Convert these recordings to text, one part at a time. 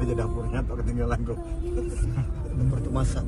aja dapurnya atau ketinggalan kok. Dapur untuk masak.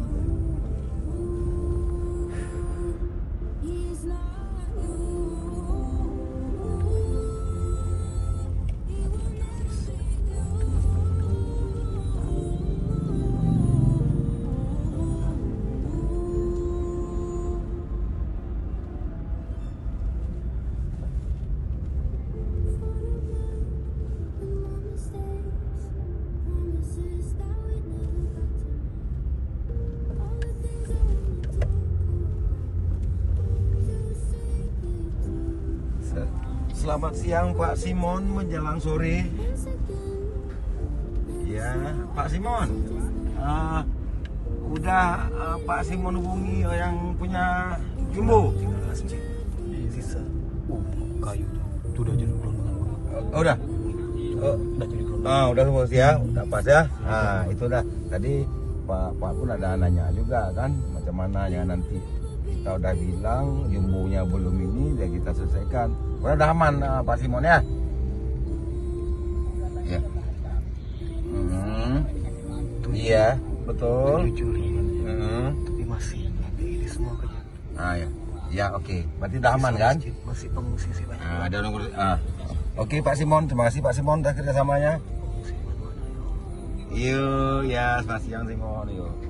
Selamat siang Pak Simon menjelang sore. Ya Pak Simon, udah Pak Simon hubungi yang punya Jumbo? Sisa kayu tuh udah jadi gelondongan. Udah? Udah jadi gelondongan. Udah semua ya, udah pas ya. Itu dah. Tadi Pak pun ada nanya juga kan, macam mana jangan nanti kita udah bilang jumbonya belum ini, ya kita selesaikan. Udah aman Pak Simon ya? Ya. Iya, betul. Dicuri. Tapi masih ini semua kerja. Ya. Ya oke. Berarti udah aman kan? Masih pengungsi sih banyak. Ada nunggu. Oke Pak Simon, terima kasih Pak Simon atas kerjasamanya. Yuk, ya, selamat siang Simon. Yuk.